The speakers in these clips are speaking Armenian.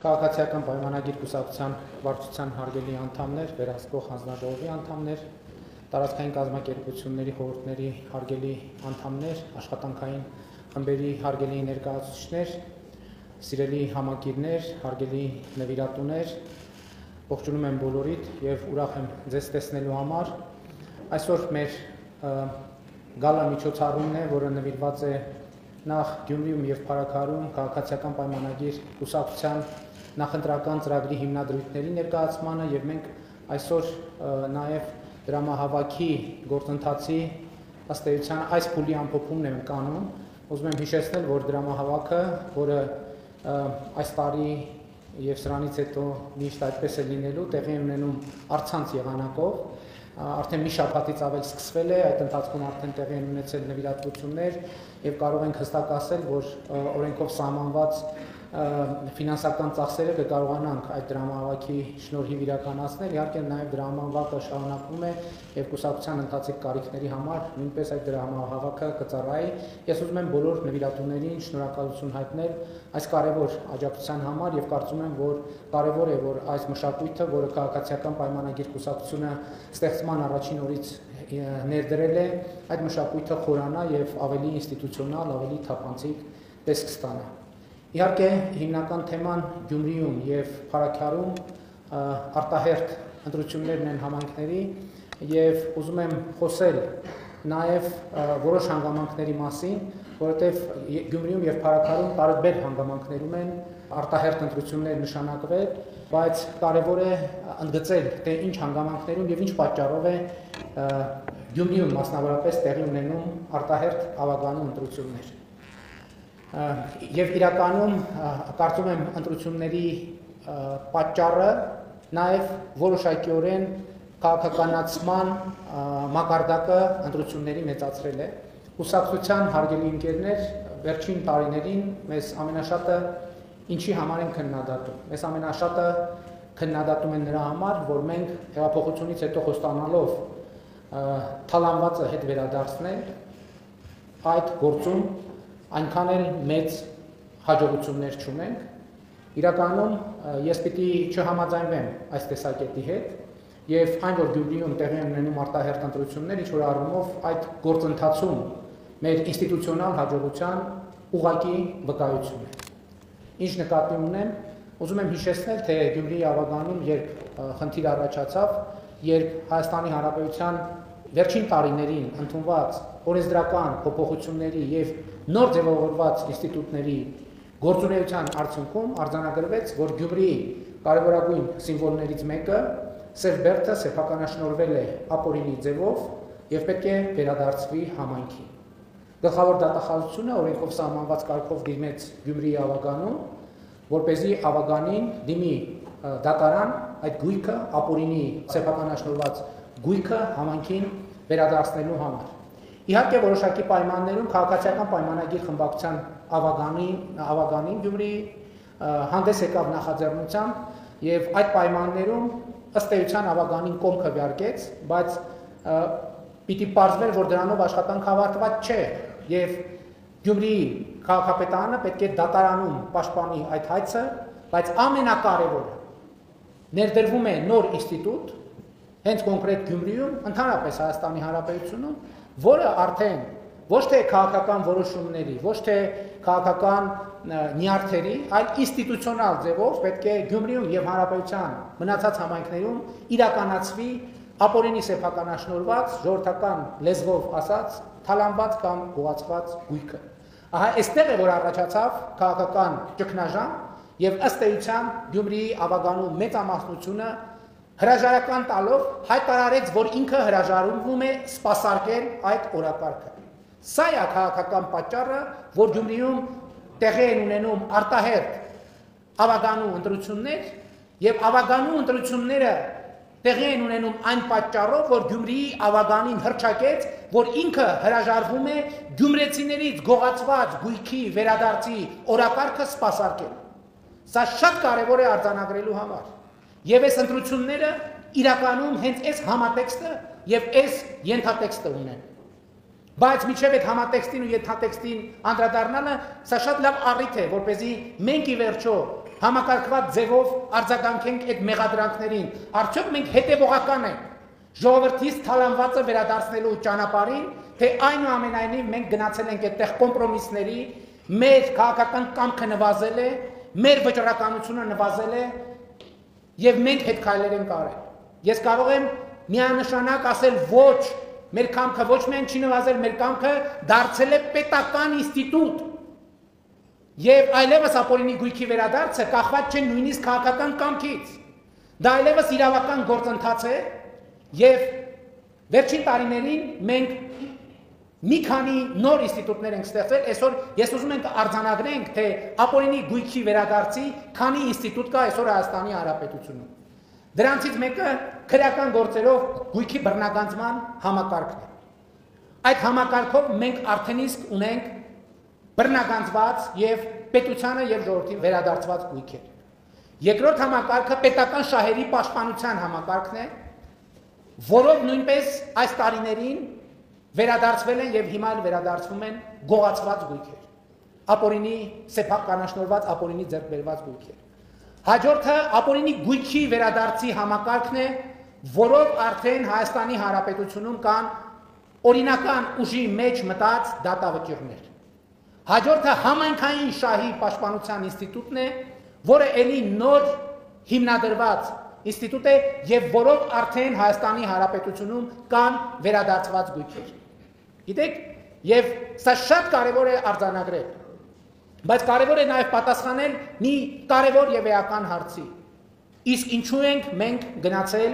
Քաղաքացիական պայմանագիր կուսակցության վարչության հարգելի անդամներ, վերահսկող հանձնաժողովի անդամներ, տարածքային կազմակերպությունների խորհուրդների հարգելի անդամներ, աշխատանքային խմբերի հարգելի ներկայացուցիչներ, սիրելի համակիրներ, հարգելի նվիրատուներ, ողջունում եմ բոլորիդ եւ ուրախ եմ ձեզ տեսնելու համար։ Այսօր մեր գալա միջոցառումն է, որը նվիրված է նախ Գյումրիում եւ Փարաքարում քաղաքացիական պայմանագիր կուսակցության նախընտրական ծրագրի հիմնադրույթների ներկայացմանը եւ մենք այսօր նաեւ դրամահավաքի գործընթացի ըստ էության այս փուլի ամփոփումն ենք անում։ Ուզում եմ հիշեցնել, որ դրամահավաքը, որը այս տարի եւ սրանից հետո միշտ այդպես է լինելու, տեղի ունենում առցանց եղանակով, արդեն մի շաբաթից ավել սկսվել է, այդ ընթացքում արդեն տեղի են ունեցել նվիրատվություններ եւ կարող ենք հստակ ասել, որ օրենքով սահմանված ֆինանսական ծախսերը կկարողանանք այդ դրամահավաքի շնորհիվ իրականացնել, իհարկե նաև դրամահավաքը շարունակվում է եւ կուսակցության ընթացիկ կարիքների համար նույնպես այդ դրամահավաքը կծառայի։ Ես ուզում եմ բոլոր նվիրատուներին շնորհակալություն հայտնել այս կարևոր աջակցության համար եւ կարծում եմ, որ կարևոր է, որ այս մշակույթը, որը քաղաքացիական պայմանագիր կուսակցությունը ստեղծման առաջին օրից ներդրել է, այդ մշակույթը խորանա եւ ավելի ինստիտուցիոնալ, ավելի թափանցիկ տեսք ստանա։ Իհարկե, հիմնական թեման Գյումրիում եւ Փարաքարում արտահերթ ընտրություններն են համայնքների եւ ուզում եմ խոսել նաեւ որոշ հանգամանքների մասին, որովհետեւ Գյումրիում եւ Փարաքարում տարբեր հանգամանքներում են արտահերթ ընտրություններ նշանակվել, բայց կարեւոր է ընդգծել, թե ինչ հանգամանքներում եւ ինչ պատճառով է Գյումրիում մասնավորապես տեղի ունենում արտահերթ ավագանու ընտրություններ։ Եվ իրականում կարծում եմ ընտրությունների պատճառը նաև որոշակիորեն քաղաքականացման մակարդակը ընտրությունների մեծացրել է։ Կուսակցության հարգելի ընկերներ, վերջին տարիներին մեզ ամենաշատը ինչի համար են քննադատում։ Մեզ ամենաշատը քննադատում են նրա համար, որ մենք հեղափոխությունից հետո խոստանալով թալանվածը հետ վերադարձնել այդ գործում այնքան էլ մեծ հաջողություններ չունենք։ Իրականում ես պիտի չհամաձայնվեմ այս տեսակետի հետ եւ այն, որ Գյումրիում տեղի են ունենում արտահերթ ընտրություններ, ինչ որ առումով այդ գործընթացում մեր ինստիտուցիոնալ հաջողության ուղղակի վկայություն է։ Ինչ նկատի ունեմ, ուզում եմ հիշեցնել, թե Գյումրիի ավագանում երբ խնդիր առաջացավ, երբ Հայաստանի Հանրապետության վերջին տարիներին ընդունված օրենսդրական փոփոխությունների եւ նոր ձևավորված ինստիտուտների գործունեության արդյունքում արձանագրվեց, որ Գյումրիի կարևորագույն սիմվոլներից մեկը Սերբերտը սեփականաշնորհվել է ապօրինի ձևով եւ պետք է վերադարձվի համայնքին։ Գլխավոր դատախազությունը օրենքով սահմանված կարգով դիմեց Գյումրիի ավագանուն, որպեսզի ավագանին դիմի դատարան այդ գույքը ապօրինի սեփականաշնորհված գույքը համայնքին վերադարձնելու համար։ Իհարկե որոշակի պայմաններում քաղաքացիական պայմանագիր խմբակցության ավագանին Գյումրիի հանդես եկավ նախաձեռնությամբ եւ այդ պայմաններում ըստ էության ավագանին կողքը վարկեց, բայց պիտի պարզվեր, որ դրանով աշխատանք ավարտված չէ եւ Գյումրիի քաղաքապետարանը պետք է դատարանում պաշտպանի այդ հայցը, բայց ամենակարևորը ներդրվում է նոր ինստիտուտ հենց կոնկրետ Գյումրիում, ընդհանրապես Հայաստանի Հանրապետությունում, որը արդեն ոչ թե քաղաքական որոշումների, ոչ թե քաղաքական նյարդերի, այլ ինստիտուցիոնալ ձևով պետք է Գյումրիում եւ Հանրապետության մնացած համայնքներում իրականացվի ապօրինի սեփականաշնորհված, ժողովրդական լեզվով ասած, թալանված կամ գողացված գույքը։ Ահա այստեղ է որ առաջացավ քաղաքական ճգնաժամ եւ ըստ էության Գյումրիի ավագանու մեծամասնությունը հրաժարական տալով հայտարարեց, որ ինքը հրաժարվում է սպասարկել այդ օրակարգը։ Սա է քաղաքական պատճառը, որ Գյումրիում տեղի են ունենում արտահերթ ավագանու ընտրություններ եւ ավագանու ընտրությունները տեղի են ունենում այն պատճառով, որ Գյումրիի ավագանին հռչակեց, որ ինքը հրաժարվում է գյումրեցիներից գողացված գույքի վերադարձի օրակարգը սպասարկել։ Սա շատ կարևոր է արձանագրելու համար։ Եվ այս ընտրությունները իրականում հենց այս համատեքստը եւ այս ենթատեքստը ունեն։ Բայց միջև այդ համատեքստին ու ենթատեքստին անդրադառնալը սա շատ լավ առիթ է, որպեսզի մենք ի վերջո համակարգված ձևով արձագանքենք այդ մեղադրանքներին, արդյոք մենք հետևողական ենք ժողովրդից թալանվածը վերադարձնելու ճանապարհին, թե այնուամենայնիվ մենք գնացել ենք այդտեղ կոմպրոմիսների, մեր քաղաքական կամքը նվազել է, մեր վճռականությունը նվազել է եւ մենք հետ քայլեր ենք արել։ Ես կարող եմ միանշանակ ասել ոչ, մեր կամքը ոչ միայն չի նվազել, մեր կամքը դարձել է պետական ինստիտուտ։ Եվ այլևս ապօրինի գույքի վերադարձը կախված չէ նույնիսկ քաղաքական կամքից։ Դա այլևս իրավական գործընթաց է եւ վերջին տարիներին մենք մի քանի նոր ինստիտուտներ ենք ստեղծել, այսօր ես ուզում եմ արձանագրենք, թե ապօրինի գույքի վերադարձի քանի ինստիտուտ կա այսօր Հայաստանի Հանրապետությունում։ Դրանցից մեկը քրեական գործերով գույքի բռնագանձման համակարգն է։ Այդ համակարգով մենք արդեն իսկ ունենք բռնագանձված եւ պետությանը եւ ժողովրդին վերադարձված գույքեր։ Երկրորդ համակարգը պետական շահերի պաշտպանության համակարգն է, որով նույնպես այս տարիներին վերադարձվել են եւ հիմա էլ վերադարձվում են գողացված գույքեր, ապօրինի սեփակ կանաչնորված ապօրինի ձեռք բերված գույքեր։ Հաջորդը ապօրինի գույքի վերադարձի համակարգն է, որով արդեն Հայաստանի Հանրապետությունում կան օրինական ուժի մեջ մտած դատավճիռներ։ Հաջորդը համայնքային շահի պաշտպանության ինստիտուտն է, որը ելի նոր հիմնադրված ինստիտուտ է եւ որով արդեն Հայաստանի Հանրապետությունում կան վերադարձված գույքեր։ Գիտեք, եւ սա շատ կարեւոր է արձանագրել, բայց կարեւոր է նաեւ պատասխանել մի կարեւոր եւ էական հարցի։ Իսկ ինչու ենք մենք գնացել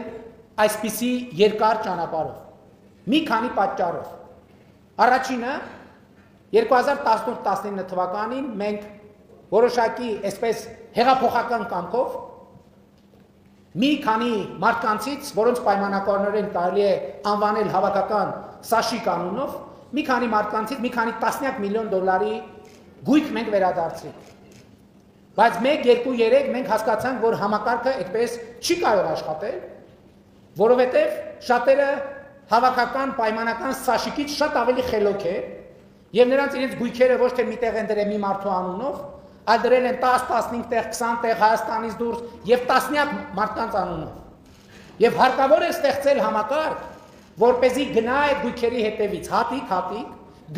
այսպիսի երկար ճանապարհով։ Մի քանի պատճառով։ Առաջինը 2018-19 թվականին մենք որոշակի այսպես հեղափոխական կամքով մի քանի մարդկանցից, որոնց պայմանականորեն կարելի է անվանել հավաքական Սաշի կանոնով, մի քանի մարդկանցից մի քանի տասնյակ միլիոն դոլարի գույք մենք վերադարձրինք։ Բայց 1-2-3 մենք հասկացանք, որ համակարգը այդպես չի կարող աշխատել, որովհետև շատերը հավաքական պայմանական Սաշիկից շատ ավելի խելոք է, եւ նրանց իրենց գույքերը ոչ թե միտեղ են դրել մի մարդու անունով, այլ դրել են 10-15 տեղ, 20 տեղ Հայաստանից դուրս եւ տասնյակ մարդկանց անունով։ Եվ հարկավոր է ստեղծել համակարգ, որպեսզի գնա այդ գույքերի հետևից, հատիկ,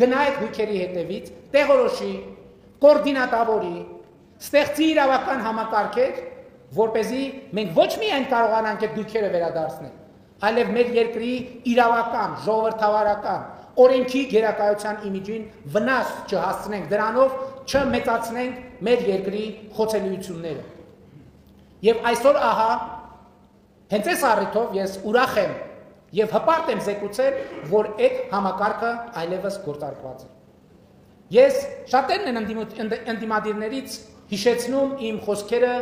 գնա այդ գույքերի հետևից, տեղորոշի, կոորդինատավորի, ստեղծի իրավական համակարգեր, որպեսզի մենք ոչ միայն կարողանանք այդ գույքերը վերադարձնել, այլև մեր երկրի իրավական, ժողովրդավարական, օրենքի գերակայության իմիջին վնաս չհասցնենք, դրանով չմեծացնենք մեր երկրի խոցելիությունները։ Եվ այսօր ահա հենց այս առիթով ես ուրախ եմ եւ հպարտ եմ զեկուցել, որ այդ համակարգը այլևս գործարկված է։ Ես շատերն են ընդդիմադիրներից հիշեցնում իմ խոսքերը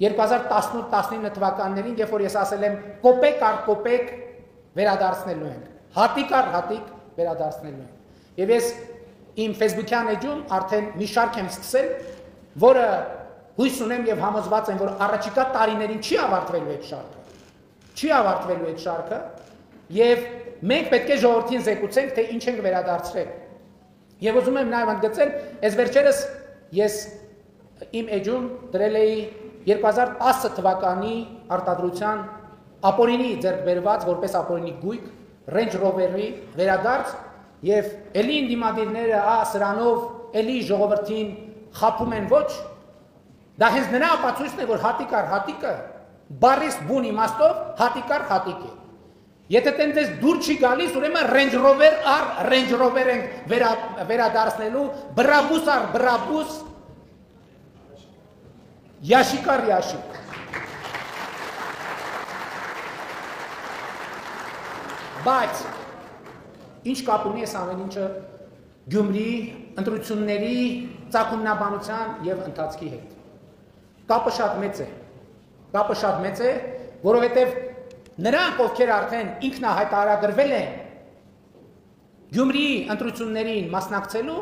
2018-19 թվականներին, երբ որ ես ասել եմ կոպեկ առ կոպեկ վերադարձնելու ենք, հատիկ առ հատիկ վերադարձնելու ենք։ Եվ ես իմ Facebook-յան էջում արդեն մի շարք եմ սկսել, որը հույս ունեմ եւ համոզված եմ, որ առաջիկա տարիներին չի ավարտվելու այդ շարքը։ Չի ավարտվելու այդ շարքը եւ մենք պետք է ժողովրդին զեկուցենք, թե ինչ ենք վերադարձրել։ Եվ ուզում եմ նաեւ ընդգծել, այս վերջերս ես իմ էջում դրել էի 2010 թվականի արտադրության ապօրինի ձեռք բերված որպես ապօրինի գույք Range Rover-ի վերադարձ եւ էլի ընդդիմադիրները սրանով էլի ժողովրդին խափում են ոչ, դա հենց նրա ապացույցն է, որ հատիկ առ հատիկը բարիս բուն իմաստով հատիկ առ հատիկ է։ Եթե տենց դուր չի գալիս, ուրեմն Range Rover առ Range Rover ենք վերադարձնելու, բրաբուս առ բրաբուս, յաշիկ առ յաշիկ։ Բայց ինչ կապ ունի այս ամեն ինչը Գյումրիի ընտրությունների ծագումնաբանության եւ ընթացքի հետ։ Կապը շատ մեծ է, որովհետեւ նրանք, ովքեր արդեն ինքնահայտարարագրվել են Գյումրիի ընտրություններին մասնակցելու,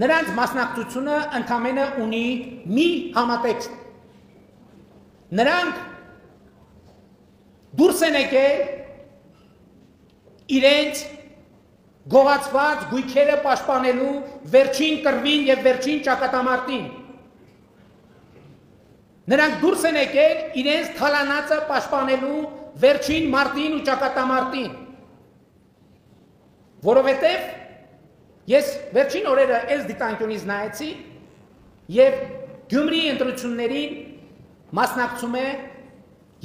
նրանց մասնակցությունը ընդամենը ունի մի համատեքստ։ Նրանք դուրս են եկել իրենց գողացված գույքերը պաշտպանելու վերջին կռվին եւ վերջին ճակատամարտին։ Նրանք դուրս են եկել իրենց թալանածը պաշտպանելու վերջին մարտին ու ճակատամարտին։ Որովհետև ես վերջին օրերը այս դիտանկյունից նայեցի եւ Գյումրիի ընտրություններին մասնակցում է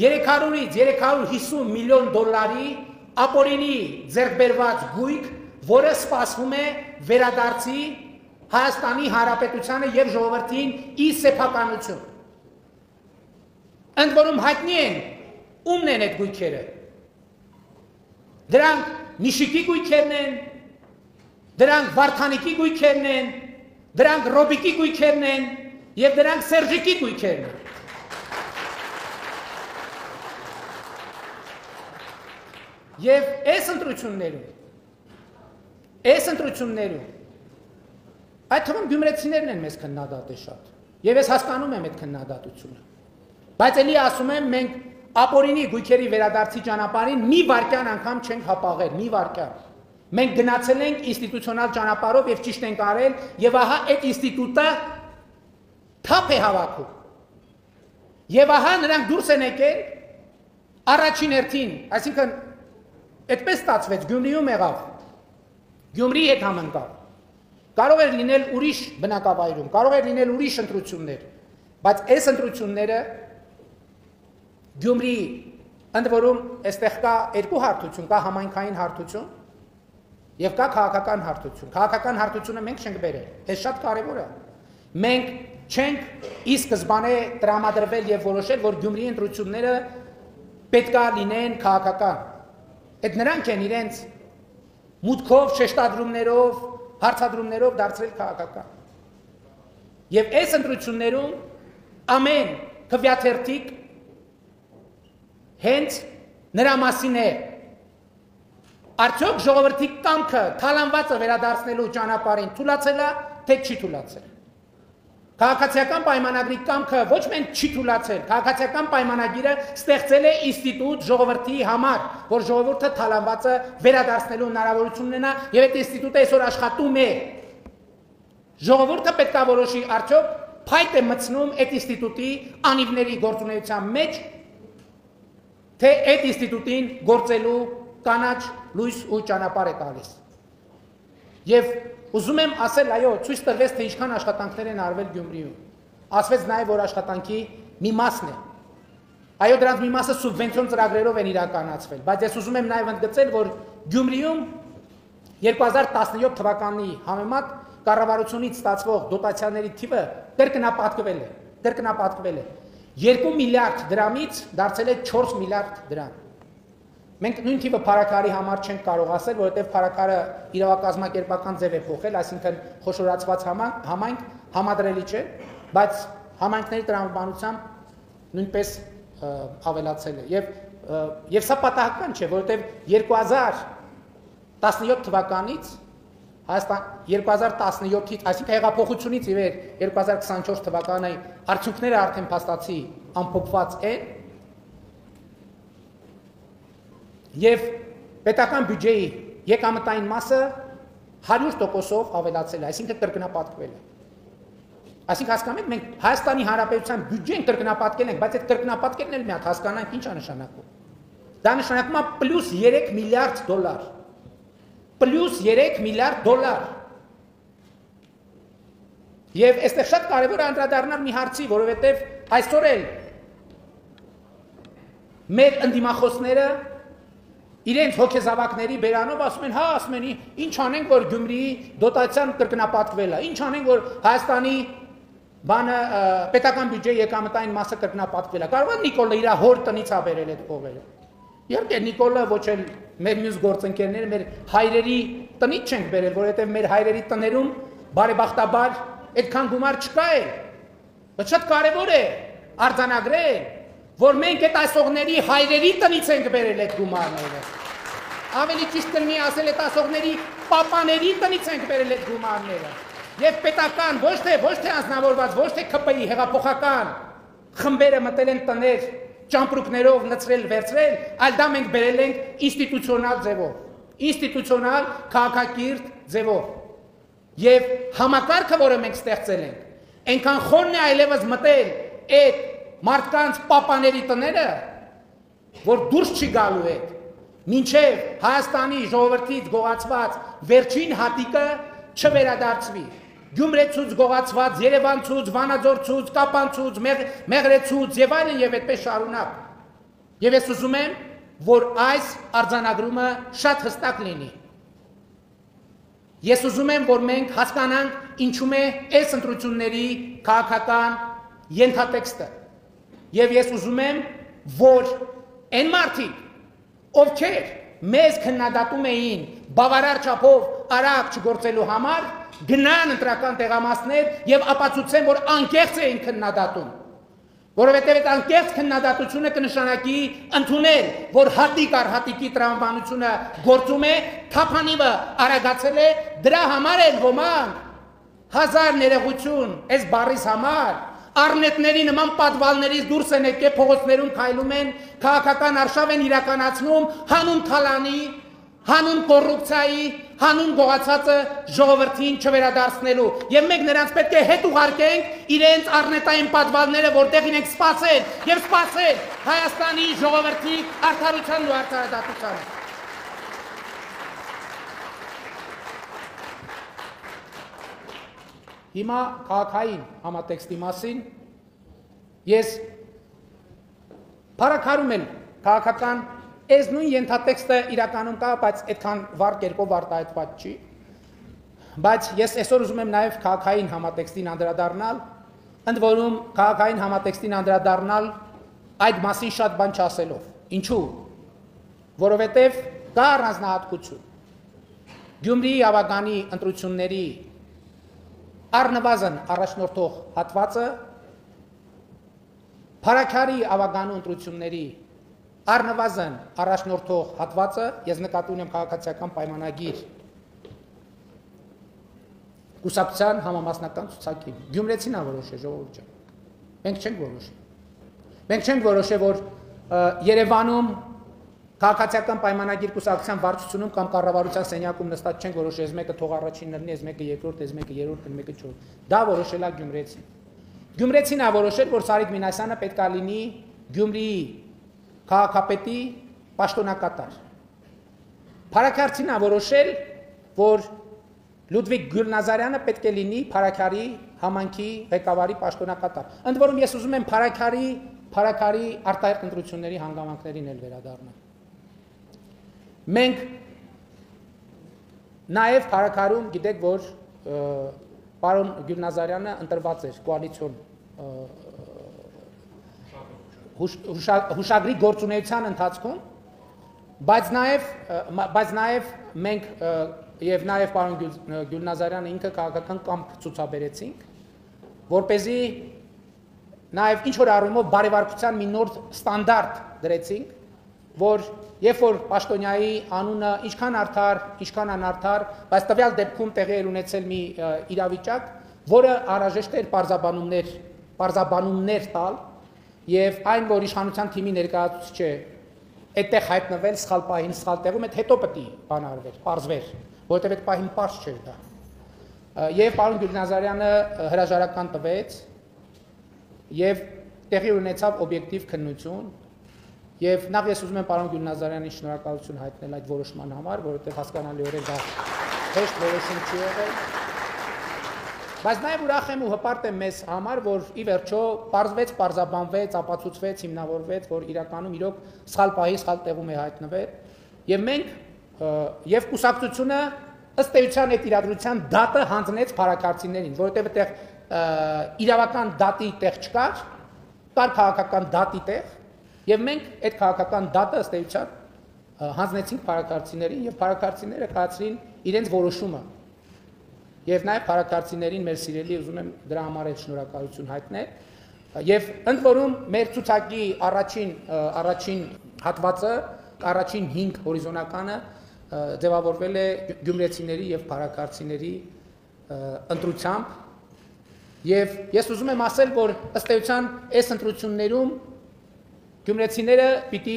300-ից 350 միլիոն դոլարի ապօրինի ձեռքբերված գույք, որը սպասվում է վերադարձի Հայաստանի Հանրապետությանը եւ ժողովրդին ի սեփականություն։ Ընդ որում հայտնի են ումն են այդ գույքերը։ Դրանք Նիշիկի գույքերն են, դրանք Վարդանիկի գույքերն են, դրանք Ռոբիկի գույքերն են եւ դրանք Սերժիկի գույքերն են։ Եվ այս ընտրություններում այդ թվում գյումրեցիներն են մեզ քննադատել շատ։ Եվ ես հասկանում եմ այդ քննադատությունը։ Բայց էլի ասում եմ, մենք ապօրինի գույքերի վերադարձի ճանապարհին մի վարքյան անգամ չենք հապաղել, մի վարքյան։ Մենք գնացել ենք ինստիտուցիոնալ ճանապարհով եւ ճիշտ ենք արել, եւ ահա այդ ինստիտուտը թափ է հավաքում։ Եվ ահա նրանք դուրս են եկել առաջին հերթին, այսինքն այդպես ստացվեց, Գյումրիում եղավ, Գյումրիի հետ համընկավ։ Կարող էր լինել ուրիշ բնակավայրում, կարող էր լինել ուրիշ ընտրություններ, բայց այս ընտրությունները Գյումրիի, ընդ որում այստեղ կա երկու հարթություն, կա համայնքային հարթություն եւ կա քաղաքական հարթություն։ Քաղաքական հարթությունը մենք չենք բերել, այս շատ կարեւոր է։ Մենք չենք ի սկզբանե տրամադրվել եւ որոշել, որ Գյումրիի ընտրությունները պետքա լինեն քաղաքական։ Այդ նրանք են իրենց մուտքով, շեշտադրումներով, հարցադրումներով դարձրել քաղաքական։ Եվ այս ընտրություններում ամեն քվյաթերթիկ հենց նրա մասին է։ Արդյոք ժողովրդի կամքը թալանվածը վերադարձնելու ճանապարհին թույլատրել է, թե չի թույլատրել։ Քաղաքացիական պայմանագրի կամքը ոչ միայն չի թույլատրել, քաղաքացիական պայմանագիրը ստեղծել է ինստիտուտ ժողովրդի համար, որ ժողովուրդը թալանվածը վերադարձնելու հնարավորություն ունենա, եւ այդ ինստիտուտը այսօր աշխատում է։ Ժողովուրդը պետք է որոշի, արդյոք փայտ է մտցնում այդ ինստիտուտի անիվների գործունեության մեջ, թե այդ ինստիտուտին գործելու կանաչ լույս ու ճանապարհ է տալիս։ Եվ ուզում եմ ասել, այո, ցույց տրվեց, թե ինչքան աշխատանքներ են արվել Գյումրիում։ Ասվեց նաև, որ աշխատանքի մի մասն է։ Այո, դրանց մի մասը սուբվենցիոն ծրագրերով են իրականացվել, բայց ես ուզում եմ նաև ընդգծել, որ Գյումրիում 2017 թվականի համեմատ կառավարությունից ստացվող դոտացիաների թիվը կրկնապատկվել է։ 2 միլիարդ դրամից դարձել է 4 միլիարդ դրամ։ Մենք նույն թիվը փարակարի համար չենք կարող ասել, որովհետև փարակարը իրավակազմակերպական ձև է փոխել, այսինքն խոշորացված համայնք համադրելի չէ, բայց համայնքների տրամաբանությամբ նույնպես ավելացել է։ Եվ սա պատահական չէ, որովհետև 2017 թվականից 2017-ից, այսինքն հեղափոխությունից ի վեր 2024 թվականի արդյունքները արդեն փաստացի ամփոփված են, եւ պետական բյուջեի եկամտային մասը 100%-ով ավելացել է, այսինքն կրկնապատկվել է։ Այսինքն հասկանում եք, մենք Հայաստանի Հանրապետության բյուջեն կրկնապատկել ենք, բայց այդ կրկնապատկելն էլ մի հատ հասկանանք ինչ է նշանակում։ Դա նշանակում է +3 միլիարդ դոլար։ +3 միլիարդ դոլար։ Եվ այստեղ շատ կարևոր է անդրադառնալ մի հարցի, որովհետև այսօր էլ մեր ընդդիմախոսները իրենց հոգեզավակների բերանով ասում են, հա, ասում են, ինչ անենք, որ Գյումրիի դոտացիան կրկնապատկվել է, ինչ անենք, որ Հայաստանի պետական բյուջեի եկամտային մասը կրկնապատկվել է։ Կարող է Նիկոլը իր հոր տնից ա բերել այդ փողերը։ Իհարկե Նիկոլը ոչ էլ մեր մյուս գործընկերները, մեր հայրերի տնից չենք բերել, որովհետև մեր հայրերի տներում բարեբախտաբար այդքան գումար չկա է։ Բայց շատ կարևոր է արձանագրել, որ մենք այդ ասողների հայրերի տնից ենք բերել այդ գումարները։ Ավելի ճիշտ կլինի ասել այդ ասողների պապաների տնից ենք բերել այդ գումարները։ Եվ պետական, ոչ թե անձնավորված, ոչ թե ՔՊ-ի հեղափոխական խմբերը մտել են տներ, ճամպրուկներով լցրել, վերցրել, այլ դա մենք բերել ենք ինստիտուցիոնալ ձևով, ինստիտուցիոնալ քաղաքակիրթ ձևով։ Եվ համակարգը, որը մենք ստեղծել ենք, այնքան խորն է այլևս մտել այդ մարդկանց պապաների տները, որ դուրս չի գալու հետ, մինչև Հայաստանի ժողովրդից գողացված վերջին հատիկը չվերադարձվի։ Գյումրեցուց գողացված, Երևանցուց, Վանաձորցուց, Կապանցուց, Մեղրեցուց եւ այլն եւ այդպես շարունակ։ Եվ ես ուզում եմ, որ այս արձանագրումը շատ հստակ լինի։ Ես ուզում եմ, որ մենք հասկանանք ինչու է այս ընտրությունների քաղաքական ենթատեքստը։ Եվ ես ուզում եմ, որ այն մարդիկ, ովքեր մեզ քննադատում էին բավարար չափով արագ չգործելու համար, գնան ընտրական տեղամասներ եւ ապացուցեն, որ անկեղծ էին քննադատում, որովհետեւ այդ անկեղծ քննադատությունը կնշանակի ընդունել, որ հատիկ առ հատիկի տրամաբանությունը գործում է, թափանիվը արագացել է, դրա համար էլ ոմանք հազար ներողություն այս բառիս համար առնետների նման պատվալներից դուրս են եկել, փողոցներում քայլում են, քաղաքական արշավ են իրականացնում, հանուն թալանի, հանուն կոռուպցիայի, հանուն գողացածը ժողովրդին չվերադարձնելու։ Եվ մենք նրանց պետք է հետ ուղարկենք իրենց առնետային պատվալները, որտեղ իրենք սպասեն եւ սպասեն Հայաստանի ժողովրդի արդարությանն ու արդարադատությանը։ Հիմա քաղաքային համատեքստի մասին ես փառակարում եմ քաղաքական այս նույն ենթատեքստը իրականում կա, բայց այդքան վառ կերպով արտահայտված չի։ Բայց ես այսօր ուզում եմ նաև քաղաքային համատեքստին անդրադառնալ, ընդ որում քաղաքային համատեքստին անդրադառնալ այդ մասին շատ բան չասելով։ Ինչու՞։ Որովհետև կա առանձնահատկություն։ Գյումրիի ավագանի ընտրությունների առնվազն առաջնորդող հատվածը, Փարաքարի ավագանու ընտրությունների առնվազն առաջնորդող հատվածը, ես նկատի ունեմ քաղաքացիական պայմանագիր կուսակցության համամասնական ցուցակին։ Գյումրեցին ա որոշել, ժողովուրդ ջան։ Մենք չենք որոշել։ Մենք չենք որոշել, որ Երևանում քաղաքացիական պայմանագիր կուսակցության վարչությունում կամ կառավարության սենյակում նստած չենք որոշել, ես մեկը թող առաջին լինի, ես մեկը երկրորդ, ես մեկը երրորդ, ես մեկը չորրորդ։ Դա որոշել է Գյումրեցին։ Գյումրեցին ա որոշել, որ Սարիկ Մինասյանը պետք է լինի Գյումրիի քաղաքապետի պաշտոնակատար։ Փարաքարցին ա որոշել, որ Լուդվիգ Գյուլնազարյանը պետք է լինի Փարաքարի համանքի ղեկավարի պաշտոնակատար։ Ընդ որում ես ուզում եմ Փարաքարի արտահերթ ընտրությունների հանգամանքներին էլ վերադառնալ։ Մենք նաև Փարաքարում գիտեք, որ պարոն Գյուլնազարյանը ընտրված էր կոալիցիոն հուշագրի գործունեության ընթացքում, բայց նաև մենք եւ նաև պարոն Գյուլնազարյանը ինքը քաղաքական կամք ցուցաբերեցինք, որպեսզի նաև ինչ որ առումով բարեվարկության մի նոր ստանդարտ դրեցինք, որ երբ որ պաշտոնյայի անունը ինչքան արդար, ինչքան անարդար, բայց տվյալ դեպքում տեղի էր ունեցել մի իրավիճակ, որը անհրաժեշտ էր պարզաբանումներ տալ, եւ այն, որ իշխանության թիմի ներկայացուցիչը այդտեղ հայտնվել սխալ պահին, սխալ տեղում, այդ հետո պետք է բան արվեր, պարզվեր, որովհետեւ այդ պահին պարզ չէր դա։ Եվ պարոն Գյուլնազարյանը հրաժարական տվեց եւ տեղի ունեցավ օբյեկտիվ քննություն եւ նախ ես ուզում եմ պարոն Գյուլնազարյանին շնորհակալություն հայտնել այդ որոշման համար, որովհետեւ հասկանալիորեն դա հեշտ որոշում չի եղել։ Բայց նաև ուրախ եմ ու հպարտ եմ մեզ համար, որ ի վերջո պարզվեց, պարզաբանվեց, ապացուցվեց, հիմնավորվեց, որ իրականում իրոք սխալ պահի, սխալ տեղում է հայտնվել, եւ մենք եւ կուսակցությունը ըստ էության այդ իրադրության դատը հանձնեց փարաքարցիներին, որովհետեւ այդտեղ իրավական դատի տեղ չկար, կար քաղաքական դատի տեղ, եւ մենք այդ քաղաքական դատը ըստ էության հանձնեցինք փարաքարցիներին եւ փարաքարցիները կայացրին իրենց որոշումը։ Եվ նաև փարաքարցիներին մեր սիրելի ուզում եմ դրա համար էլ շնորհակալություն հայտնել։ Եվ ընդ որում մեր ցուցակի առաջին հատվածը, առաջին 5 հորիզոնականը ձևավորվել է գյումրեցիների եւ փարաքարցիների ընտրությամբ։ Եվ ես ուզում եմ ասել, որ ըստ էության այս ընտրություններում գյումրեցիները պիտի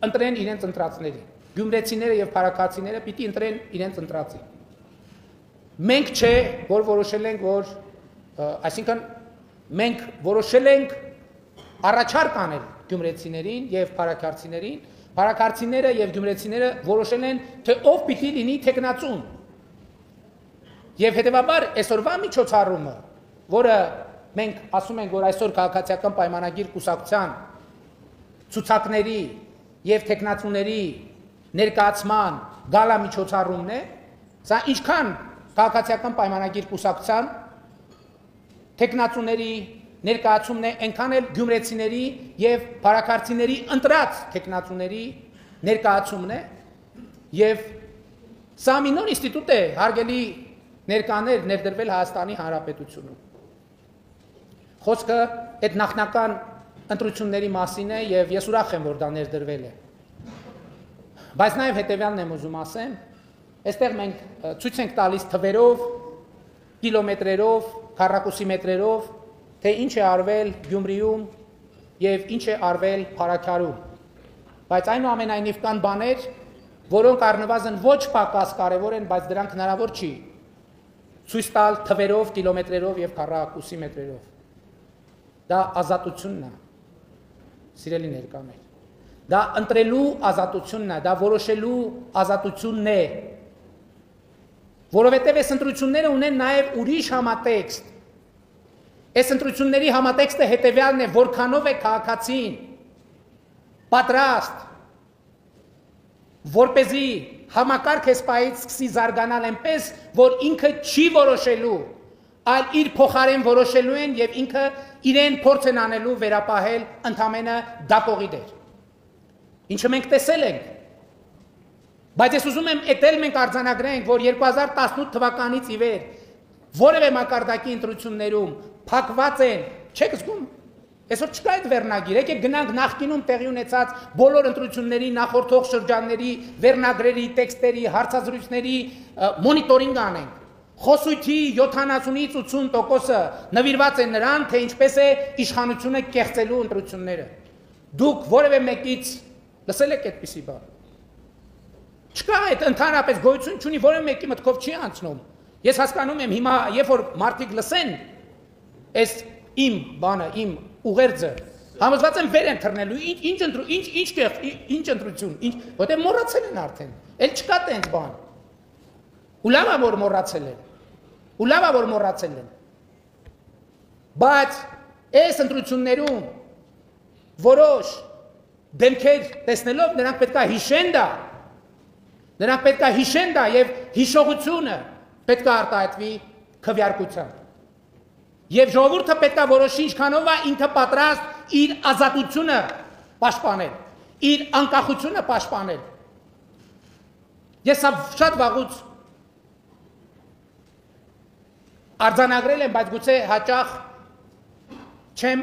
ընտրեն իրենց ընտրածների։ Գյումրեցիները եւ փարաքարցիները պիտի ընտրեն իրենց ընտրածին։ Մենք չէ, որ որոշել ենք, որ այսինքն մենք որոշել ենք առաջարկ անել գյումրեցիներին եւ փարաքարցիներին, փարաքարցիները եւ գյումրեցիները որոշել են, թե ով պիտի լինի տեխնացուն։ Եվ հետեւաբար այսօրվա միջոցառումը, որը մենք ասում ենք, որ այսօր քաղաքացիական պայմանագիր կուսակցության ցուցակների եւ տեխնացուների ներկայացման գալա միջոցառումն է, սա ինչքան քաղաքացիական պայմանագիր կուսակցության տեխնացուների ներկայացումն է, այնքան էլ գյումրեցիների եւ փարաքարցիների ընտրած տեխնացուների ներկայացումն է, եւ սա մի նոր ինստիտուտ է, հարգելի ներկաներ, ներդրվել Հայաստանի Հանրապետությունում։ Խոսքը այդ նախնական ընտրությունների մասին է եւ ես ուրախ եմ, որ դա ներդրվել է։ Բայց նաեւ հետեւյալն եմ ուզում ասեմ, այստեղ մենք ցույց ենք տալիս թվերով, կիլոմետրերով, քառակուսի մետրերով, թե ինչ է արվել Գյումրիում եւ ինչ է արվել Փարաքարում։ Բայց այնուամենայնիվ կան բաներ, որոնք առնվազն ոչ պակաս կարևոր են, բայց դրանք հնարավոր չի ցույց տալ թվերով, կիլոմետրերով եւ քառակուսի մետրերով։ Դա ազատությունն է, սիրելի ներկաներ։ Դա ընտրելու ազատությունն է, դա որոշելու ազատությունն է։ Որովհետեւ այս ընտրությունները ունեն նաեւ ուրիշ համատեքստ։ Այս ընտրությունների համատեքստը հետեւյալն է, որքանով է քաղաքացին պատրաստ, որպեսզի համակարգ էսպայից սկսի զարգանալ այնպես, որ ինքը չի որոշելու, այլ իր փոխարեն որոշելու են եւ ինքը իրեն փորձ են անելու վերապահել ընդամենը դապողի դեր։ Ինչը մենք տեսել ենք։ Բայց ես ուզում եմ էտել մենք արձանագրենք, որ 2018 թվականից ի վեր որևէ մակարդակի ընտրություններում փակված են, չեք զգում, այսօր չկա այդ վերնագիր, եկեք գնանք նախկինում տեղի ունեցած բոլոր ընտրությունների նախորդող շրջանների վերնագրերի, տեքստերի, հարցազրույցների մոնիտորինգ անենք։ Խոսույթի 70-ից 80% նվիրված են նրան, թե ինչպես է իշխանությունը կեղծելու ընտրությունները։ Դուք որևէ մեկից լսել եք այդպիսի բան։ Չկա այդ ընդհանրապես գոյություն չունի, որևէ մեկի մտքով չի անցնում։ Ես հասկանում եմ հիմա, երբ որ մարդիկ լսեն այս իմ բանը, իմ ուղերձը, համոզված եմ վեր են թռնելու, ինչ ընտրություն, որտեղ մոռացել են արդեն, էլ չկա տենց բան։ Ու լավ է, որ մոռացել են։ Բայց այս ընտրություններում որոշ դեմքեր տեսնելով նրանք պետք է հիշեն դա եւ հիշողությունը պետք է արտահայտվի քվեարկությամբ։ Եվ ժողովուրդը պետք է որոշի ինչքանով է ինքը պատրաստ իր ազատությունը պաշտպանել, իր անկախությունը պաշտպանել։ Ես շատ վաղուց արձանագրել եմ, բայց գուցե հաճախ չեմ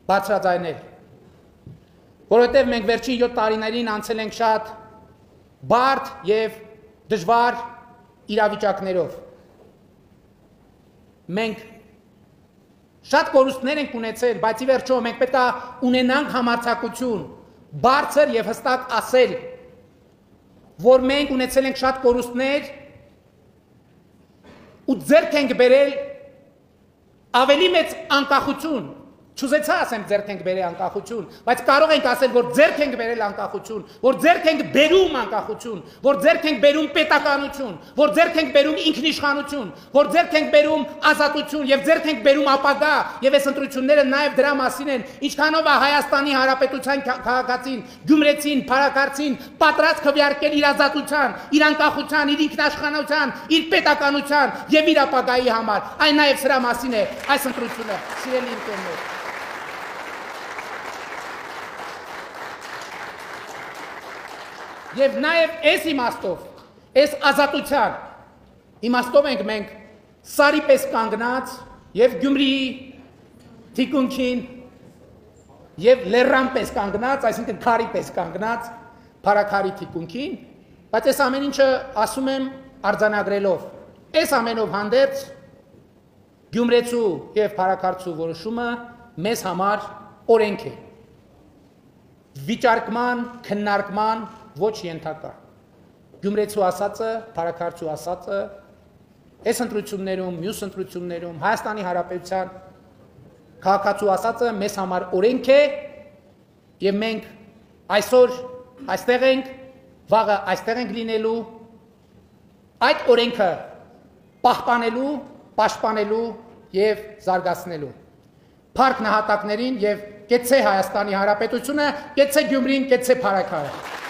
բարձրաձայնել, որովհետև մենք վերջին 7 տարիներին անցել ենք շատ բարդ եւ դժվար իրավիճակներով։ Մենք շատ կորուստներ ենք ունեցել, բայց ի վերջո մենք պետք է ունենանք համարձակություն, բարձր եւ հստակ ասել, որ մենք ունեցել ենք շատ կորուստներ ու ձեռք ենք բերել ավելի մեծ անկախություն, չուզեցա ասեմ ձեռք ենք բերել անկախություն, բայց կարող ենք ասել, որ ձեռք ենք բերել անկախություն, որ ձեռք ենք բերում անկախություն, որ ձեռք ենք բերում պետականություն, որ ձեռք ենք բերում ինքնիշխանություն, որ ձեռք ենք բերում ազատություն եւ ձեռք ենք բերում ապագա, եւ այս ընտրությունները նաեւ դրա մասին են, ինչքանով է Հայաստանի Հանրապետության քաղաքացին, գյումրեցին, փարաքարցին պատրաստ քվեարկել իր ազատության, իր անկախության, իր ինքնաշխանության, իր պետականության եւ իր ապագայի համար։ Այն նաեւ սրա մասին է այս ընտրությունը, սիրելի ընկերներ։ Եվ նաև այս իմաստով, այս ազատության իմաստով ենք մենք սարի պես կանգնած և Գյումրիի թիկունքին և լեռան պես կանգնած, այսինքն քարի պես կանգնած փարաքարի թիկունքին, բայց այս ամեն ինչը ասում եմ արձանագրելով, այս ամենով հանդերձ գյումրեցու և փարաքարցու որոշումը մեզ համար օրենք է, վիճարկման, քննարկման ոչ ենթակա։ Գյումրեցու ասածը, փարաքարցու ասածը, այս ընտրություններում, մյուս ընտրություններում, Հայաստանի Հանրապետության քաղաքացու ասածը մեզ համար օրենք է եւ մենք այսօր այստեղ ենք, վաղը այստեղ ենք լինելու, այդ օրենքը պահպանելու, պաշտպանելու եւ զարգացնելու։ Փառք նահատակներին եւ կեցցե Հայաստանի Հանրապետությունը, կեցցե Գյումրին, կեցցե Փարաքարը։